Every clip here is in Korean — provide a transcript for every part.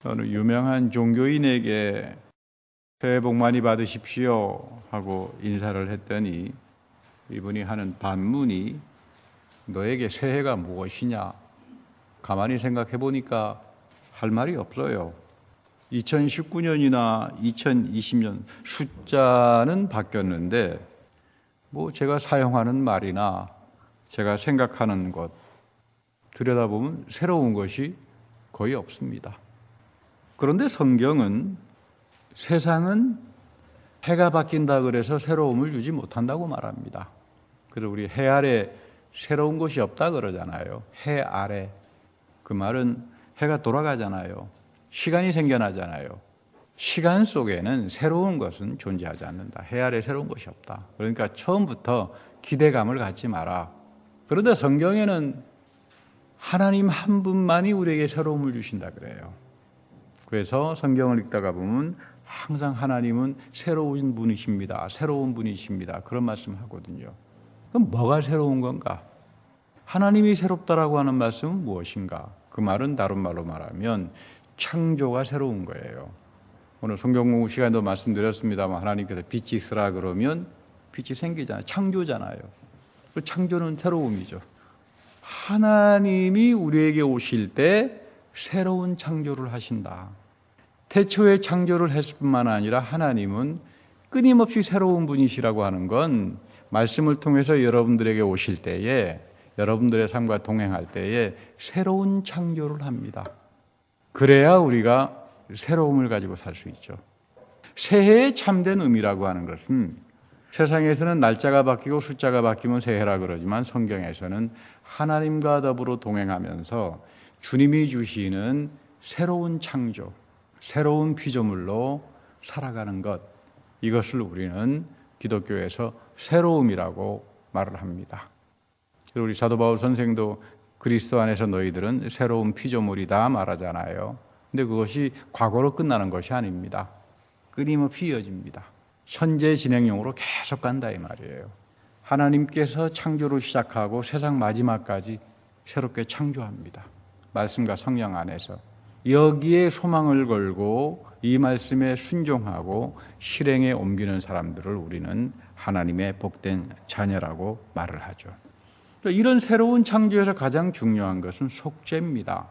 어느 유명한 종교인에게 새해 복 많이 받으십시오 하고 인사를 했더니 이분이 하는 반문이 너에게 새해가 무엇이냐? 가만히 생각해 보니까 할 말이 없어요. 2019년이나 2020년 숫자는 바뀌었는데 제가 사용하는 말이나 제가 생각하는 것 들여다보면 새로운 것이 거의 없습니다. 그런데 성경은 세상은 해가 바뀐다 그래서 새로움을 주지 못한다고 말합니다. 그래서 우리 해 아래 새로운 것이 없다 그러잖아요. 해 아래. 그 말은 해가 돌아가잖아요. 시간이 생겨나잖아요. 시간 속에는 새로운 것은 존재하지 않는다. 해 아래 새로운 것이 없다. 그러니까 처음부터 기대감을 갖지 마라. 그런데 성경에는 하나님 한 분만이 우리에게 새로움을 주신다 그래요. 그래서 성경을 읽다가 보면 항상 하나님은 새로운 분이십니다. 새로운 분이십니다. 그런 말씀을 하거든요. 그럼 뭐가 새로운 건가? 하나님이 새롭다라고 하는 말씀은 무엇인가? 그 말은 다른 말로 말하면 창조가 새로운 거예요. 오늘 성경 공부 시간에도 말씀드렸습니다만 하나님께서 빛이 있으라 그러면 빛이 생기잖아요. 창조잖아요. 그 창조는 새로움이죠. 하나님이 우리에게 오실 때 새로운 창조를 하신다. 태초에 창조를 했을 뿐만 아니라 하나님은 끊임없이 새로운 분이시라고 하는 건 말씀을 통해서 여러분들에게 오실 때에 여러분들의 삶과 동행할 때에 새로운 창조를 합니다. 그래야 우리가 새로움을 가지고 살 수 있죠. 새해의 참된 의미라고 하는 것은 세상에서는 날짜가 바뀌고 숫자가 바뀌면 새해라 그러지만 성경에서는 하나님과 더불어 동행하면서 주님이 주시는 새로운 창조, 새로운 피조물로 살아가는 것, 이것을 우리는 기독교에서 새로움이라고 말을 합니다. 우리 사도 바울 선생도 그리스도 안에서 너희들은 새로운 피조물이다 말하잖아요. 근데 그것이 과거로 끝나는 것이 아닙니다. 끊임없이 이어집니다. 현재 진행형으로 계속 간다 이 말이에요. 하나님께서 창조를 시작하고 세상 마지막까지 새롭게 창조합니다. 말씀과 성령 안에서 여기에 소망을 걸고 이 말씀에 순종하고 실행에 옮기는 사람들을 우리는 하나님의 복된 자녀라고 말을 하죠. 이런 새로운 창조에서 가장 중요한 것은 속죄입니다.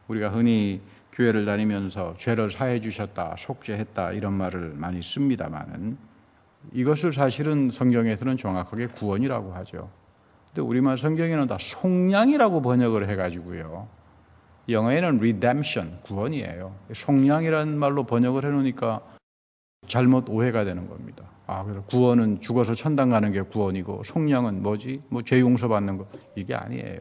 우리가 흔히 교회를 다니면서 죄를 사해 주셨다, 속죄했다 이런 말을 많이 씁니다만은 이것을 사실은 성경에서는 정확하게 구원이라고 하죠. 근데 우리말 성경에는 다 속량이라고 번역을 해가지고요. 영어에는 redemption, 구원이에요. 속량이라는 말로 번역을 해놓으니까 잘못 오해가 되는 겁니다. 그래서 구원은 죽어서 천당 가는 게 구원이고 속량은 뭐지? 죄 용서받는 거. 이게 아니에요.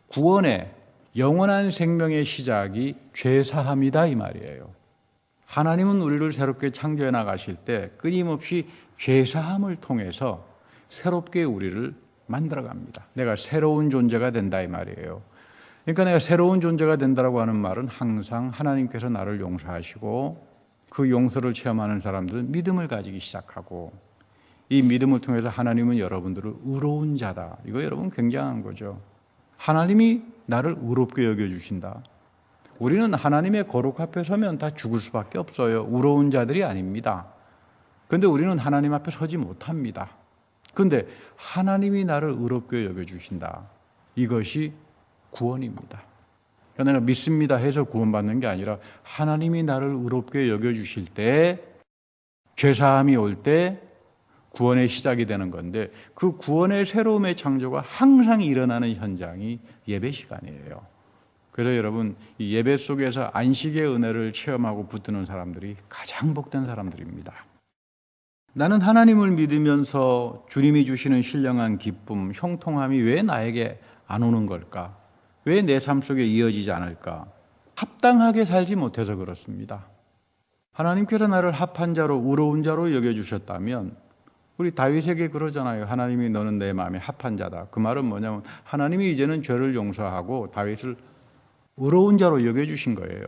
구원의 영원한 생명의 시작이 죄사함이다 이 말이에요. 하나님은 우리를 새롭게 창조해 나가실 때 끊임없이 죄사함을 통해서 새롭게 우리를 만들어갑니다. 내가 새로운 존재가 된다 이 말이에요. 그러니까 내가 새로운 존재가 된다고 하는 말은 항상 하나님께서 나를 용서하시고 그 용서를 체험하는 사람들은 믿음을 가지기 시작하고 이 믿음을 통해서 하나님은 여러분들을 의로운 자다. 이거 여러분 굉장한 거죠. 하나님이 나를 의롭게 여겨주신다. 우리는 하나님의 거룩 앞에 서면 다 죽을 수밖에 없어요. 의로운 자들이 아닙니다. 그런데 우리는 하나님 앞에 서지 못합니다. 그런데 하나님이 나를 의롭게 여겨주신다. 이것이 구원입니다. 그러니까 내가 믿습니다 해서 구원받는 게 아니라 하나님이 나를 의롭게 여겨주실 때 죄사함이 올 때 구원의 시작이 되는 건데 그 구원의 새로움의 창조가 항상 일어나는 현장이 예배 시간이에요. 그래서 여러분 이 예배 속에서 안식의 은혜를 체험하고 붙드는 사람들이 가장 복된 사람들입니다. 나는 하나님을 믿으면서 주님이 주시는 신령한 기쁨, 형통함이 왜 나에게 안 오는 걸까? 왜 내 삶 속에 이어지지 않을까? 합당하게 살지 못해서 그렇습니다. 하나님께서 나를 합한 자로 의로운 자로 여겨주셨다면 우리 다윗에게 그러잖아요. 하나님이 너는 내 마음에 합한 자다. 그 말은 뭐냐면 하나님이 이제는 죄를 용서하고 다윗을 의로운 자로 여겨주신 거예요.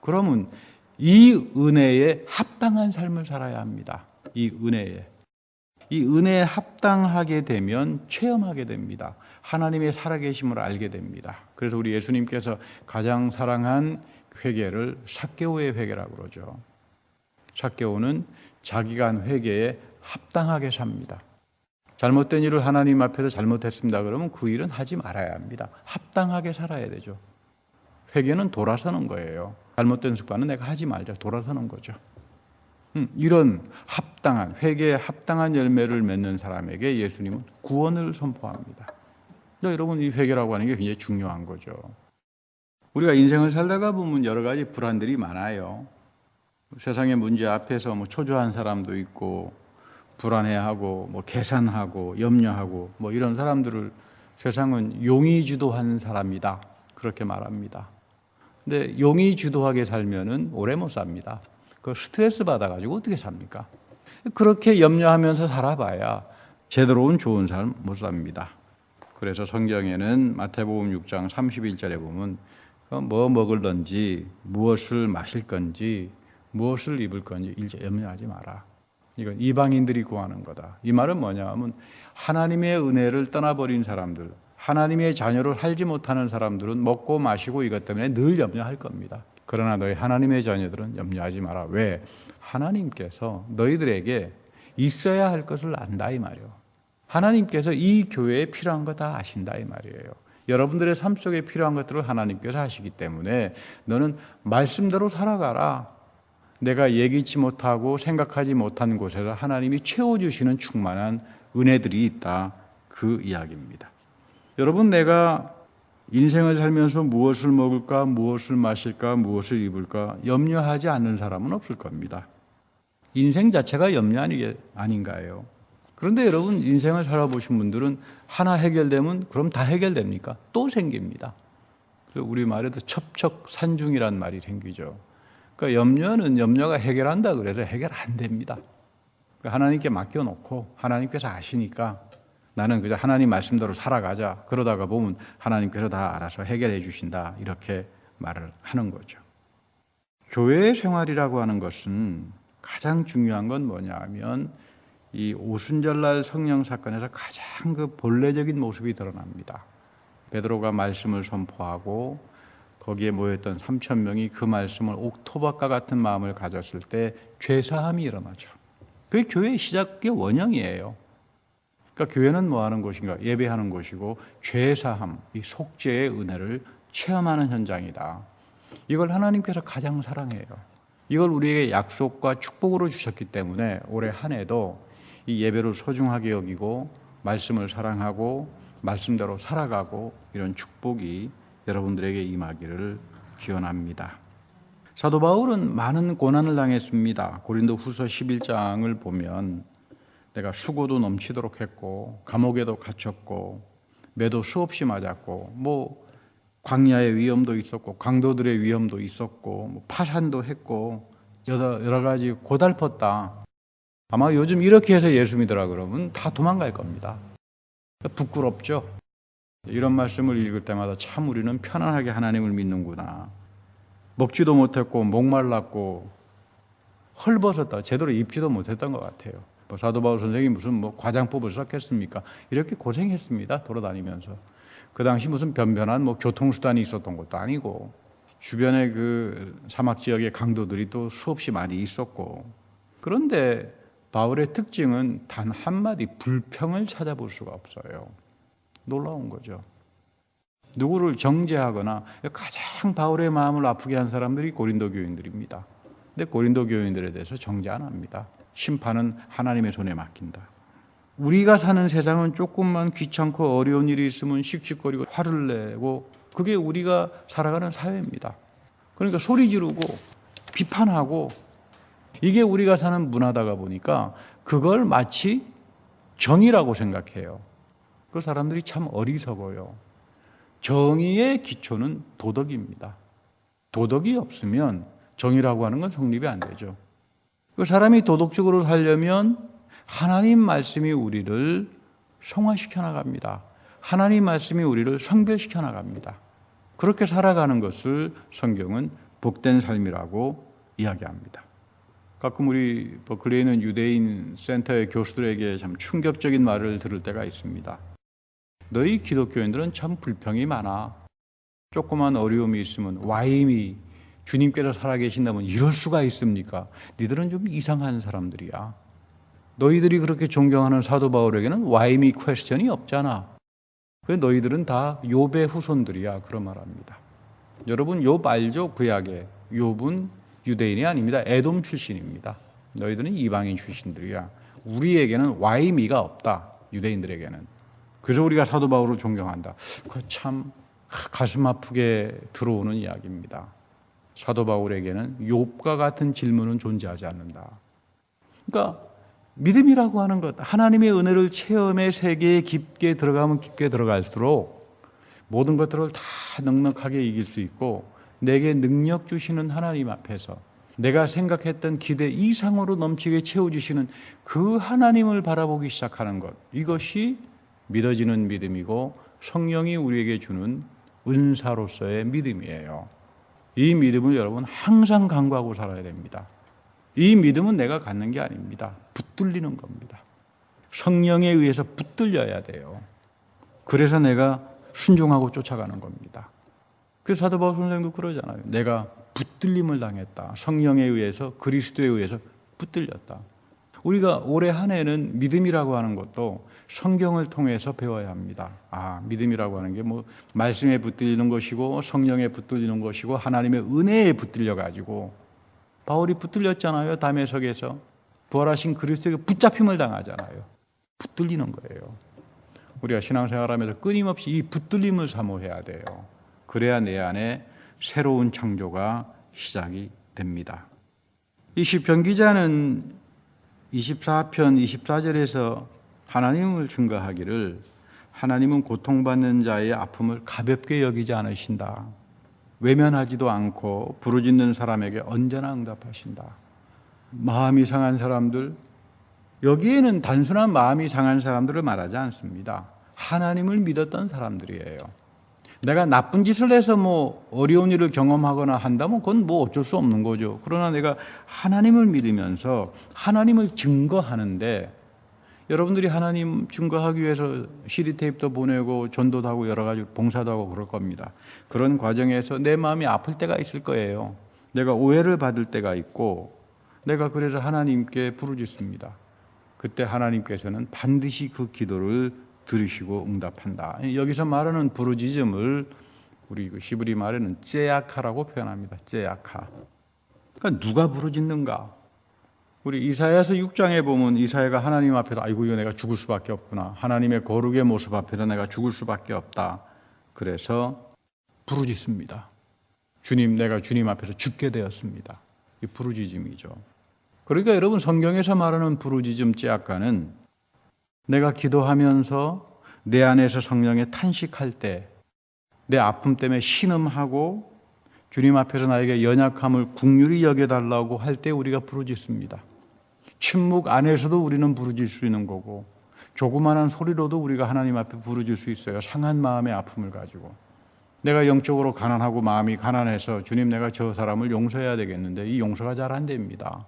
그러면 이 은혜에 합당한 삶을 살아야 합니다. 이 은혜에 합당하게 되면 체험하게 됩니다. 하나님의 살아계심을 알게 됩니다. 그래서 우리 예수님께서 가장 사랑한 회개를 삭개오의 회개라고 그러죠. 삭개오는 자기가 한 회개에 합당하게 삽니다. 잘못된 일을 하나님 앞에서 잘못했습니다. 그러면 그 일은 하지 말아야 합니다. 합당하게 살아야 되죠. 회개는 돌아서는 거예요. 잘못된 습관은 내가 하지 말자. 돌아서는 거죠. 이런 합당한, 회개에 합당한 열매를 맺는 사람에게 예수님은 구원을 선포합니다. 여러분, 이 회개라고 하는 게 굉장히 중요한 거죠. 우리가 인생을 살다가 보면 여러 가지 불안들이 많아요. 세상의 문제 앞에서 초조한 사람도 있고, 불안해하고, 계산하고, 염려하고, 이런 사람들을 세상은 용이 주도한 사람이다. 그렇게 말합니다. 근데 용이 주도하게 살면은 오래 못 삽니다. 그 스트레스 받아가지고 어떻게 삽니까? 그렇게 염려하면서 살아봐야 제대로 온 좋은 삶 못 삽니다. 그래서 성경에는 마태복음 6장 31절에 보면 뭐 먹을런지, 무엇을 마실 건지, 무엇을 입을 건지 일제 염려하지 마라. 이건 이방인들이 구하는 거다. 이 말은 뭐냐 하면 하나님의 은혜를 떠나버린 사람들, 하나님의 자녀를 살지 못하는 사람들은 먹고 마시고 이것 때문에 늘 염려할 겁니다. 그러나 너희 하나님의 자녀들은 염려하지 마라. 왜? 하나님께서 너희들에게 있어야 할 것을 안다 이 말이에요. 하나님께서 이 교회에 필요한 거 다 아신다 이 말이에요. 여러분들의 삶 속에 필요한 것들을 하나님께서 하시기 때문에 너는 말씀대로 살아가라. 내가 예기치 못하고 생각하지 못한 곳에서 하나님이 채워주시는 충만한 은혜들이 있다. 그 이야기입니다. 여러분, 내가 인생을 살면서 무엇을 먹을까, 무엇을 마실까, 무엇을 입을까 염려하지 않는 사람은 없을 겁니다. 인생 자체가 염려 아닌가요? 그런데 여러분, 인생을 살아보신 분들은 하나 해결되면 그럼 다 해결됩니까? 또 생깁니다. 우리 말에도 첩첩산중이란 말이 생기죠. 그러니까 염려가 해결한다 그래서 해결 안 됩니다. 하나님께 맡겨놓고 하나님께서 아시니까 나는 그저 하나님 말씀대로 살아가자. 그러다가 보면 하나님께서 다 알아서 해결해 주신다. 이렇게 말을 하는 거죠. 교회 생활이라고 하는 것은 가장 중요한 건 뭐냐 하면 이 오순절날 성령 사건에서 가장 그 본래적인 모습이 드러납니다. 베드로가 말씀을 선포하고 거기에 모였던 3,000명이 그 말씀을 옥토밭과 같은 마음을 가졌을 때 죄사함이 일어나죠. 그게 교회의 시작의 원형이에요. 그러니까 교회는 뭐 하는 곳인가? 예배하는 곳이고 죄사함, 이 속죄의 은혜를 체험하는 현장이다. 이걸 하나님께서 가장 사랑해요. 이걸 우리에게 약속과 축복으로 주셨기 때문에 올해 한 해도 이 예배를 소중하게 여기고 말씀을 사랑하고 말씀대로 살아가고 이런 축복이 여러분들에게 임하기를 기원합니다. 사도 바울은 많은 고난을 당했습니다. 고린도 후서 11장을 보면 내가 수고도 넘치도록 했고 감옥에도 갇혔고 매도 수없이 맞았고 광야의 위험도 있었고 강도들의 위험도 있었고 파산도 했고 여러 가지 고달펐다. 아마 요즘 이렇게 해서 예수 믿으라 그러면 다 도망갈 겁니다. 부끄럽죠? 이런 말씀을 읽을 때마다 참 우리는 편안하게 하나님을 믿는구나. 먹지도 못했고 목말랐고 헐벗었다. 제대로 입지도 못했던 것 같아요. 사도 바울 선생이 무슨 과장법을 썼겠습니까? 이렇게 고생했습니다. 돌아다니면서. 그 당시 무슨 변변한 교통수단이 있었던 것도 아니고 주변에 그 사막 지역의 강도들이 또 수없이 많이 있었고 그런데 바울의 특징은 단 한마디 불평을 찾아볼 수가 없어요. 놀라운 거죠. 누구를 정죄하거나 가장 바울의 마음을 아프게 한 사람들이 고린도 교인들입니다. 근데 고린도 교인들에 대해서 정죄 안 합니다. 심판은 하나님의 손에 맡긴다. 우리가 사는 세상은 조금만 귀찮고 어려운 일이 있으면 씩씩거리고 화를 내고 그게 우리가 살아가는 사회입니다. 그러니까 소리 지르고 비판하고 이게 우리가 사는 문화다가 보니까 그걸 마치 정의라고 생각해요. 그 사람들이 참 어리석어요. 정의의 기초는 도덕입니다. 도덕이 없으면 정의라고 하는 건 성립이 안 되죠. 그 사람이 도덕적으로 살려면 하나님 말씀이 우리를 성화시켜 나갑니다. 하나님 말씀이 우리를 성별시켜 나갑니다. 그렇게 살아가는 것을 성경은 복된 삶이라고 이야기합니다. 가끔 우리 버클리에 있는 유대인 센터의 교수들에게 참 충격적인 말을 들을 때가 있습니다. 너희 기독교인들은 참 불평이 많아. 조그만 어려움이 있으면 와임이 주님께서 살아계신다면 이럴 수가 있습니까? 너희들은 좀 이상한 사람들이야. 너희들이 그렇게 존경하는 사도 바울에게는 why me question이 없잖아. 그래서 너희들은 다 욥의 후손들이야. 그런 말합니다. 여러분 욥 알죠? 구약에 욥은 유대인이 아닙니다. 에돔 출신입니다. 너희들은 이방인 출신들이야. 우리에게는 why me가 없다. 유대인들에게는. 그래서 우리가 사도 바울을 존경한다. 그 참 가슴 아프게 들어오는 이야기입니다. 사도 바울에게는 욥과 같은 질문은 존재하지 않는다. 그러니까 믿음이라고 하는 것, 하나님의 은혜를 체험의 세계에 깊게 들어가면 깊게 들어갈수록 모든 것들을 다 넉넉하게 이길 수 있고 내게 능력 주시는 하나님 앞에서 내가 생각했던 기대 이상으로 넘치게 채워주시는 그 하나님을 바라보기 시작하는 것, 이것이 믿어지는 믿음이고 성령이 우리에게 주는 은사로서의 믿음이에요. 이 믿음을 여러분 항상 강구하고 살아야 됩니다. 이 믿음은 내가 갖는 게 아닙니다. 붙들리는 겁니다. 성령에 의해서 붙들려야 돼요. 그래서 내가 순종하고 쫓아가는 겁니다. 그 사도 바울 선생도 그러잖아요. 내가 붙들림을 당했다. 성령에 의해서, 그리스도에 의해서 붙들렸다. 우리가 올해 한 해는 믿음이라고 하는 것도 성경을 통해서 배워야 합니다. 믿음이라고 하는 게 뭐 말씀에 붙들리는 것이고 성령에 붙들리는 것이고 하나님의 은혜에 붙들려 가지고 바울이 붙들렸잖아요. 다메섹에서 부활하신 그리스도에게 붙잡힘을 당하잖아요. 붙들리는 거예요. 우리가 신앙생활하면서 끊임없이 이 붙들림을 사모해야 돼요. 그래야 내 안에 새로운 창조가 시작이 됩니다. 이 시편 기자는 24편 24절에서 하나님을 증거하기를 하나님은 고통받는 자의 아픔을 가볍게 여기지 않으신다. 외면하지도 않고 부르짖는 사람에게 언제나 응답하신다. 마음이 상한 사람들, 여기에는 단순한 마음이 상한 사람들을 말하지 않습니다. 하나님을 믿었던 사람들이에요. 내가 나쁜 짓을 해서 어려운 일을 경험하거나 한다면 그건 어쩔 수 없는 거죠. 그러나 내가 하나님을 믿으면서 하나님을 증거하는데, 여러분들이 하나님 증거하기 위해서 CD 테이프도 보내고 전도도 하고 여러 가지 봉사도 하고 그럴 겁니다. 그런 과정에서 내 마음이 아플 때가 있을 거예요. 내가 오해를 받을 때가 있고 내가 그래서 하나님께 부르짖습니다. 그때 하나님께서는 반드시 그 기도를 들으시고 응답한다. 여기서 말하는 부르짖음을 우리 히브리 말에는 째아카라고 표현합니다. 째아카. 그러니까 누가 부르짖는가? 우리 이사야서 6장에 보면 이사야가 하나님 앞에서 아이고 이거 내가 죽을 수밖에 없구나. 하나님의 거룩의 모습 앞에서 내가 죽을 수밖에 없다. 그래서 부르짖습니다. 주님, 내가 주님 앞에서 죽게 되었습니다. 이 부르짖음이죠. 그러니까 여러분 성경에서 말하는 부르짖음 째아카는 내가 기도하면서 내 안에서 성령에 탄식할 때 내 아픔 때문에 신음하고 주님 앞에서 나에게 연약함을 긍휼히 여겨달라고 할 때 우리가 부르짖습니다. 침묵 안에서도 우리는 부르짖을 수 있는 거고 조그마한 소리로도 우리가 하나님 앞에 부르짖을 수 있어요. 상한 마음의 아픔을 가지고. 내가 영적으로 가난하고 마음이 가난해서 주님 내가 저 사람을 용서해야 되겠는데 이 용서가 잘 안 됩니다.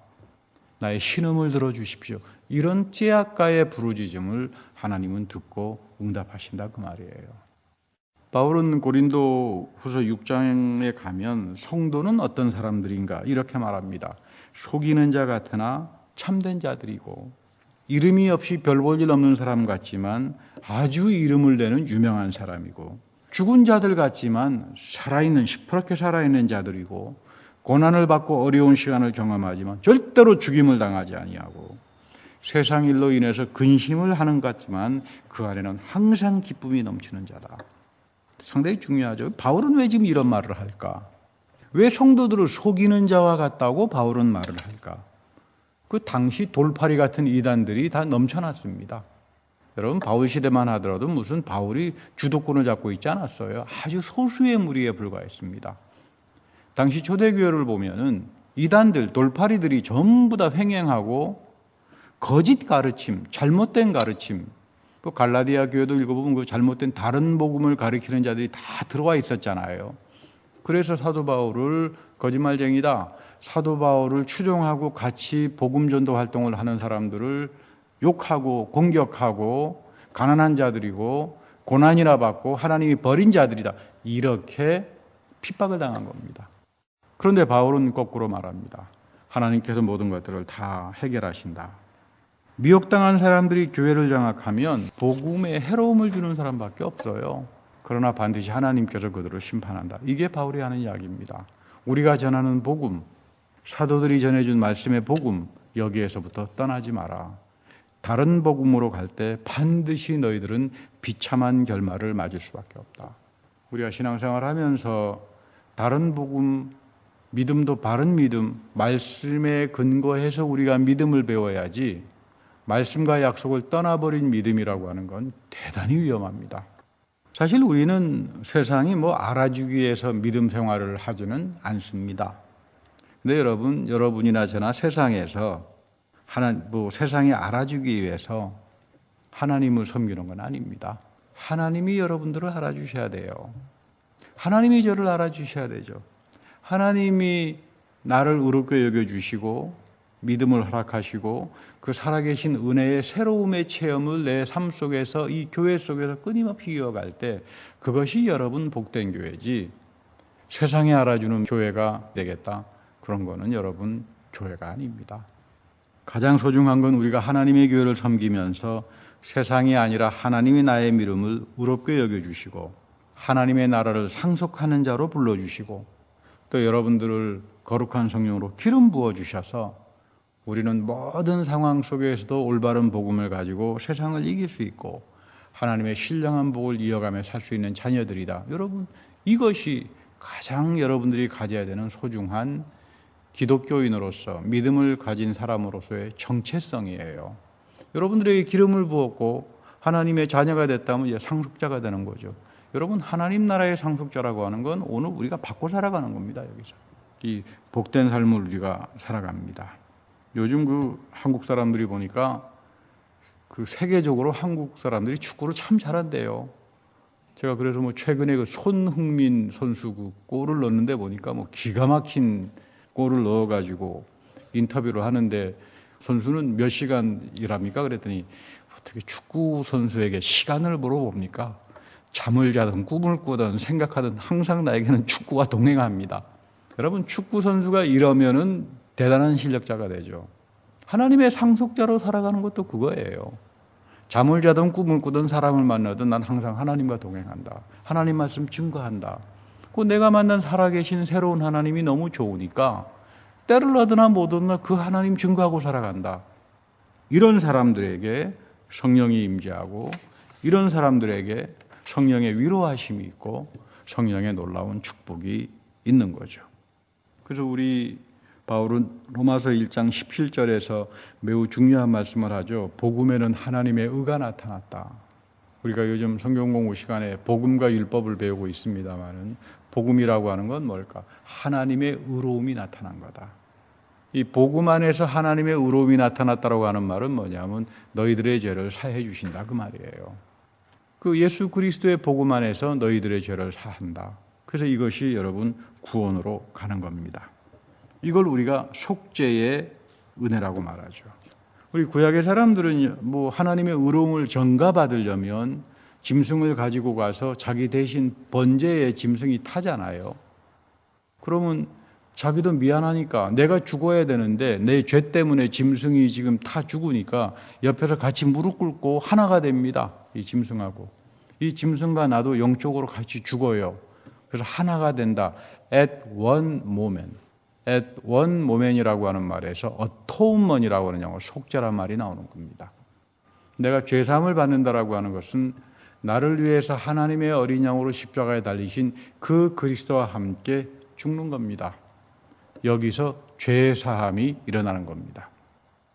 나의 신음을 들어주십시오. 이런 째아까의 부르짖음을 하나님은 듣고 응답하신다 그 말이에요. 바울은 고린도 후서 6장에 가면 성도는 어떤 사람들인가 이렇게 말합니다. 속이는 자 같으나 참된 자들이고 이름이 없이 별 볼 일 없는 사람 같지만 아주 이름을 내는 유명한 사람이고 죽은 자들 같지만 살아있는 시퍼렇게 살아있는 자들이고 고난을 받고 어려운 시간을 경험하지만 절대로 죽임을 당하지 아니하고 세상 일로 인해서 근심을 하는 것 같지만 그 안에는 항상 기쁨이 넘치는 자다. 상당히 중요하죠. 바울은 왜 지금 이런 말을 할까? 왜 성도들을 속이는 자와 같다고 바울은 말을 할까? 그 당시 돌팔이 같은 이단들이 다 넘쳐났습니다. 여러분 바울 시대만 하더라도 무슨 바울이 주도권을 잡고 있지 않았어요. 아주 소수의 무리에 불과했습니다. 당시 초대교회를 보면은 이단들, 돌팔이들이 전부 다 횡행하고 거짓 가르침, 잘못된 가르침, 또 갈라디아 교회도 읽어보면 그 잘못된 다른 복음을 가르치는 자들이 다 들어와 있었잖아요. 그래서 사도 바울을 거짓말쟁이다, 사도 바울을 추종하고 같이 복음 전도 활동을 하는 사람들을 욕하고 공격하고 가난한 자들이고 고난이나 받고 하나님이 버린 자들이다, 이렇게 핍박을 당한 겁니다. 그런데 바울은 거꾸로 말합니다. 하나님께서 모든 것들을 다 해결하신다. 미혹당한 사람들이 교회를 장악하면 복음에 해로움을 주는 사람밖에 없어요. 그러나 반드시 하나님께서 그들을 심판한다. 이게 바울이 하는 이야기입니다. 우리가 전하는 복음, 사도들이 전해준 말씀의 복음, 여기에서부터 떠나지 마라. 다른 복음으로 갈 때 반드시 너희들은 비참한 결말을 맞을 수밖에 없다. 우리가 신앙생활하면서 다른 복음, 믿음도 바른 믿음, 말씀에 근거해서 우리가 믿음을 배워야지 말씀과 약속을 떠나버린 믿음이라고 하는 건 대단히 위험합니다. 사실 우리는 세상이 알아주기 위해서 믿음 생활을 하지는 않습니다. 근데 여러분이나 저나 세상에서 세상이 알아주기 위해서 하나님을 섬기는 건 아닙니다. 하나님이 여러분들을 알아주셔야 돼요. 하나님이 저를 알아주셔야 되죠. 하나님이 나를 의롭게 여겨주시고 믿음을 허락하시고 그 살아계신 은혜의 새로움의 체험을 내 삶 속에서 이 교회 속에서 끊임없이 이어갈 때 그것이 여러분 복된 교회지, 세상에 알아주는 교회가 되겠다, 그런 거는 여러분 교회가 아닙니다. 가장 소중한 건 우리가 하나님의 교회를 섬기면서 세상이 아니라 하나님이 나의 믿음을 의롭게 여겨주시고 하나님의 나라를 상속하는 자로 불러주시고 또 여러분들을 거룩한 성령으로 기름 부어주셔서 우리는 모든 상황 속에서도 올바른 복음을 가지고 세상을 이길 수 있고 하나님의 신령한 복을 이어가며 살 수 있는 자녀들이다. 여러분, 이것이 가장 여러분들이 가져야 되는 소중한 기독교인으로서 믿음을 가진 사람으로서의 정체성이에요. 여러분들에게 기름을 부었고 하나님의 자녀가 됐다면 이제 상속자가 되는 거죠. 여러분, 하나님 나라의 상속자라고 하는 건 오늘 우리가 받고 살아가는 겁니다. 여기서 이 복된 삶을 우리가 살아갑니다. 요즘 한국 사람들이 보니까 세계적으로 한국 사람들이 축구를 참 잘한대요. 제가 그래서 최근에 손흥민 선수 골을 넣는데 보니까 기가 막힌 골을 넣어가지고 인터뷰를 하는데 선수는 몇 시간 일합니까? 그랬더니 어떻게 축구 선수에게 시간을 물어봅니까? 잠을 자든 꿈을 꾸든 생각하든 항상 나에게는 축구와 동행합니다. 여러분, 축구 선수가 이러면은 대단한 실력자가 되죠. 하나님의 상속자로 살아가는 것도 그거예요. 잠을 자든 꿈을 꾸든 사람을 만나든 난 항상 하나님과 동행한다. 하나님 말씀 증거한다. 내가 만난 살아계신 새로운 하나님이 너무 좋으니까 때를 얻으나 못 얻으나 그 하나님 증거하고 살아간다. 이런 사람들에게 성령이 임재하고 이런 사람들에게 성령의 위로하심이 있고 성령의 놀라운 축복이 있는 거죠. 그래서 우리 바울은 로마서 1장 17절에서 매우 중요한 말씀을 하죠. 복음에는 하나님의 의가 나타났다. 우리가 요즘 성경 공부 시간에 복음과 율법을 배우고 있습니다만은 복음이라고 하는 건 뭘까? 하나님의 의로움이 나타난 거다. 이 복음 안에서 하나님의 의로움이 나타났다고 하는 말은 뭐냐면 너희들의 죄를 사해 주신다, 그 말이에요. 예수 그리스도의 복음 안에서 너희들의 죄를 사한다. 그래서 이것이 여러분 구원으로 가는 겁니다. 이걸 우리가 속죄의 은혜라고 말하죠. 우리 구약의 사람들은 하나님의 의로움을 전가받으려면 짐승을 가지고 가서 자기 대신 번제의 짐승이 타잖아요. 그러면 자기도 미안하니까 내가 죽어야 되는데 내 죄 때문에 짐승이 지금 타 죽으니까 옆에서 같이 무릎 꿇고 하나가 됩니다. 이 짐승하고. 이 짐승과 나도 영적으로 같이 죽어요. 그래서 하나가 된다. At one moment. At one moment이라고 하는 말에서 atonement이라고 하는 영어 속죄란 말이 나오는 겁니다. 내가 죄사함을 받는다라고 하는 것은 나를 위해서 하나님의 어린 양으로 십자가에 달리신 그 그리스도와 함께 죽는 겁니다. 여기서 죄사함이 일어나는 겁니다.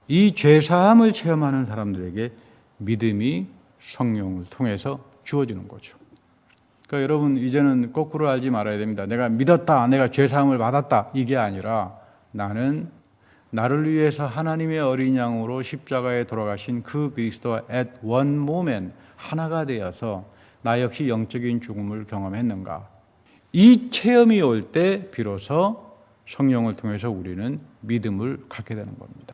이 죄사함을 체험하는 사람들에게 믿음이 성령을 통해서 주어지는 거죠. 그러니까 여러분, 이제는 거꾸로 알지 말아야 됩니다. 내가 믿었다, 내가 죄사함을 받았다, 이게 아니라 나는 나를 위해서 하나님의 어린 양으로 십자가에 돌아가신 그 그리스도와 at one moment 하나가 되어서 나 역시 영적인 죽음을 경험했는가. 이 체험이 올 때 비로소 성령을 통해서 우리는 믿음을 갖게 되는 겁니다.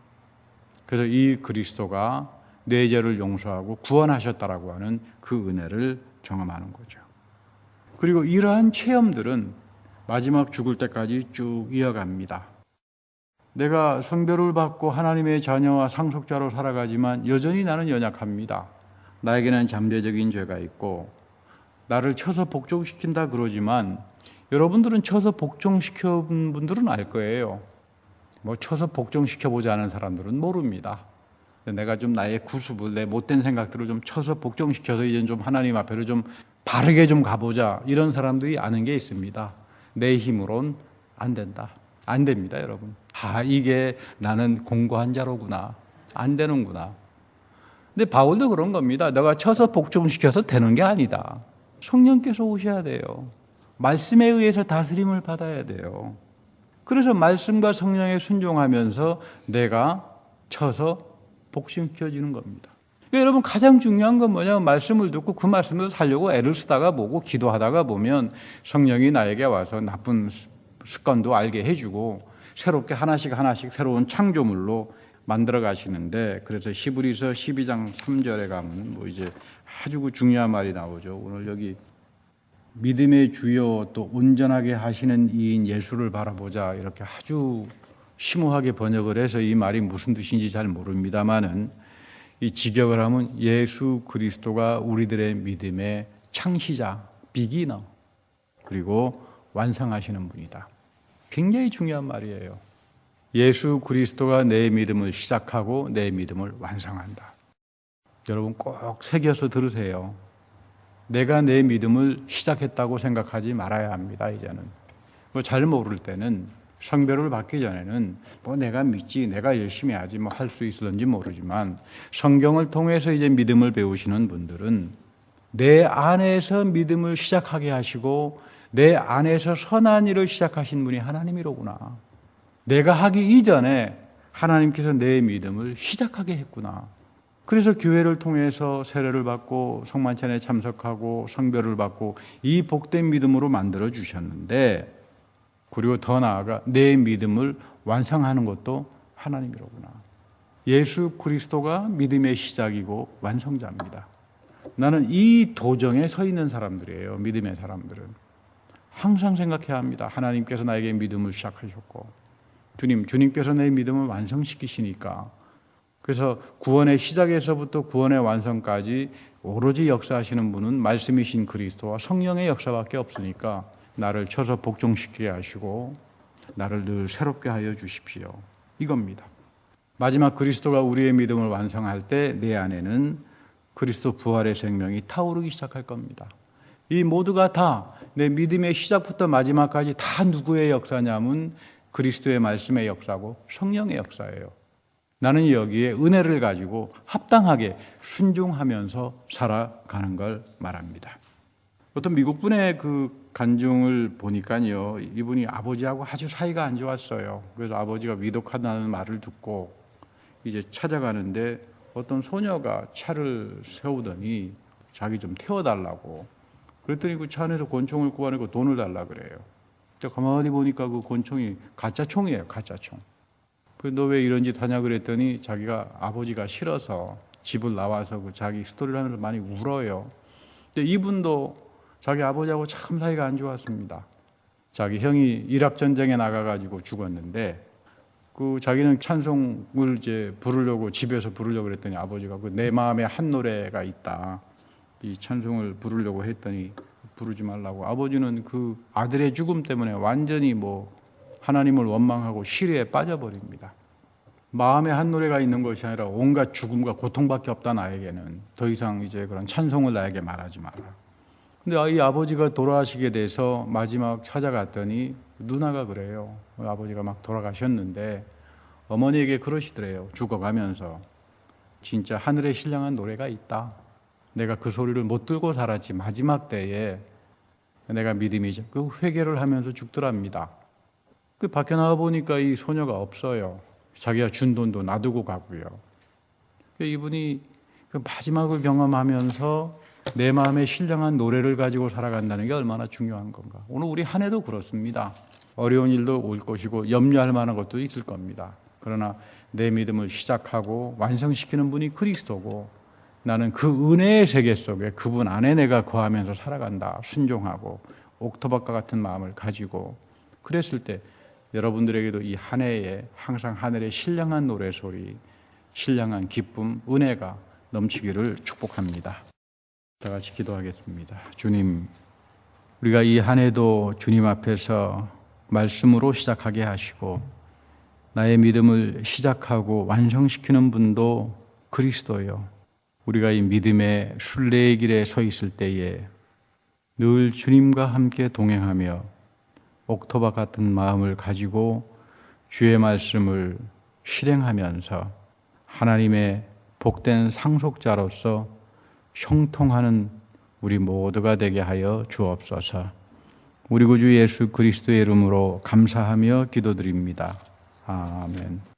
그래서 이 그리스도가 내 죄를 용서하고 구원하셨다라고 하는 그 은혜를 경험하는 거죠. 그리고 이러한 체험들은 마지막 죽을 때까지 쭉 이어갑니다. 내가 성별을 받고 하나님의 자녀와 상속자로 살아가지만 여전히 나는 연약합니다. 나에게는 잠재적인 죄가 있고 나를 쳐서 복종시킨다 그러지만 여러분들은 쳐서 복종시켜본 분들은 알 거예요. 뭐 쳐서 복종시켜보지 않은 사람들은 모릅니다. 내가 좀 나의 구습을, 내 못된 생각들을 좀 쳐서 복종시켜서 이제 좀 하나님 앞에로 좀 바르게 좀 가보자, 이런 사람들이 아는 게 있습니다. 내 힘으론 안 된다. 안 됩니다, 여러분. 이게 나는 공고한 자로구나. 안 되는구나. 근데 바울도 그런 겁니다. 내가 쳐서 복종시켜서 되는 게 아니다. 성령께서 오셔야 돼요. 말씀에 의해서 다스림을 받아야 돼요. 그래서 말씀과 성령에 순종하면서 내가 쳐서 복종시켜지는 겁니다. 그러니까 여러분, 가장 중요한 건 뭐냐면 말씀을 듣고 그 말씀을 살려고 애를 쓰다가 보고 기도하다가 보면 성령이 나에게 와서 나쁜 습관도 알게 해주고 새롭게 하나씩 새로운 창조물로 만들어 가시는데, 그래서 히브리서 12장 3절에 가면 뭐 이제 아주 중요한 말이 나오죠. 오늘 여기 믿음의 주요 또 온전하게 하시는 이인 예수를 바라보자, 이렇게 아주 심오하게 번역을 해서 이 말이 무슨 뜻인지 잘 모릅니다만은 이 직역을 하면 예수 그리스도가 우리들의 믿음의 창시자, 비기너, 그리고 완성하시는 분이다. 굉장히 중요한 말이에요. 예수 그리스도가 내 믿음을 시작하고 내 믿음을 완성한다. 여러분 꼭 새겨서 들으세요. 내가 내 믿음을 시작했다고 생각하지 말아야 합니다. 이제는 뭐 잘 모를 때는, 성별을 받기 전에는 뭐 내가 믿지, 내가 열심히 하지, 뭐 할 수 있을런지 모르지만 성경을 통해서 이제 믿음을 배우시는 분들은 내 안에서 믿음을 시작하게 하시고 내 안에서 선한 일을 시작하신 분이 하나님이로구나. 내가 하기 이전에 하나님께서 내 믿음을 시작하게 했구나. 그래서 교회를 통해서 세례를 받고 성만찬에 참석하고 성별을 받고 이 복된 믿음으로 만들어 주셨는데, 그리고 더 나아가 내 믿음을 완성하는 것도 하나님이로구나. 예수 그리스도가 믿음의 시작이고 완성자입니다. 나는 이 도정에 서 있는 사람들이에요. 믿음의 사람들은 항상 생각해야 합니다. 하나님께서 나에게 믿음을 시작하셨고 주님께서 내 믿음을 완성시키시니까, 그래서 구원의 시작에서부터 구원의 완성까지 오로지 역사하시는 분은 말씀이신 그리스도와 성령의 역사밖에 없으니까 나를 쳐서 복종시키게 하시고 나를 늘 새롭게 하여 주십시오. 이겁니다. 마지막 그리스도가 우리의 믿음을 완성할 때 내 안에는 그리스도 부활의 생명이 타오르기 시작할 겁니다. 이 모두가 다 내 믿음의 시작부터 마지막까지 다 누구의 역사냐면 그리스도의 말씀의 역사고 성령의 역사예요. 나는 여기에 은혜를 가지고 합당하게 순종하면서 살아가는 걸 말합니다. 어떤 미국 분의 그 간증을 보니까요, 이분이 아버지하고 아주 사이가 안 좋았어요. 그래서 아버지가 위독하다는 말을 듣고 이제 찾아가는데 어떤 소녀가 차를 세우더니 자기 좀 태워달라고. 그랬더니 그 차 안에서 권총을 구하니까 돈을 달라 그래요. 가만히 보니까 그 권총이 가짜 총이에요, 가짜 총. 너 왜 이런 짓 하냐 그랬더니 자기가 아버지가 싫어서 집을 나와서 그 자기 스토리를 하면서 많이 울어요. 근데 이분도 자기 아버지하고 참 사이가 안 좋았습니다. 자기 형이 이락 전쟁에 나가가지고 죽었는데 그 자기는 찬송을 이제 부르려고 집에서 부르려고 그랬더니 아버지가 그 내 마음에 한 노래가 있다, 이 찬송을 부르려고 했더니 부르지 말라고. 아버지는 그 아들의 죽음 때문에 완전히 뭐 하나님을 원망하고 시리에 빠져버립니다. 마음에 한 노래가 있는 것이 아니라 온갖 죽음과 고통밖에 없다. 나에게는 더 이상 이제 그런 찬송을 나에게 말하지 마라. 근데 이 아버지가 돌아가시게 돼서 마지막 찾아갔더니 누나가 그래요. 아버지가 막 돌아가셨는데 어머니에게 그러시더래요. 죽어가면서 진짜 하늘에 신령한 노래가 있다. 내가 그 소리를 못 들고 살았지. 마지막 때에 내가 믿음이 그 회개를 하면서 죽더랍니다. 그 밖에 나와 보니까 이 소녀가 없어요. 자기가 준 돈도 놔두고 가고요. 이분이 그 마지막을 경험하면서 내 마음에 신령한 노래를 가지고 살아간다는 게 얼마나 중요한 건가. 오늘 우리 한 해도 그렇습니다. 어려운 일도 올 것이고 염려할 만한 것도 있을 겁니다. 그러나 내 믿음을 시작하고 완성시키는 분이 그리스도고 나는 그 은혜의 세계 속에 그분 안에 내가 거하면서 살아간다. 순종하고 옥토박과 같은 마음을 가지고 그랬을 때 여러분들에게도 이 한 해에 항상 하늘의 신령한 노래소리, 신령한 기쁨, 은혜가 넘치기를 축복합니다. 다 같이 기도하겠습니다. 주님, 우리가 이 한 해도 주님 앞에서 말씀으로 시작하게 하시고 나의 믿음을 시작하고 완성시키는 분도 그리스도요. 우리가 이 믿음의 순례의 길에 서 있을 때에 늘 주님과 함께 동행하며 옥토박 같은 마음을 가지고 주의 말씀을 실행하면서 하나님의 복된 상속자로서 형통하는 우리 모두가 되게 하여 주옵소서. 우리 구주 예수 그리스도의 이름으로 감사하며 기도드립니다. 아멘.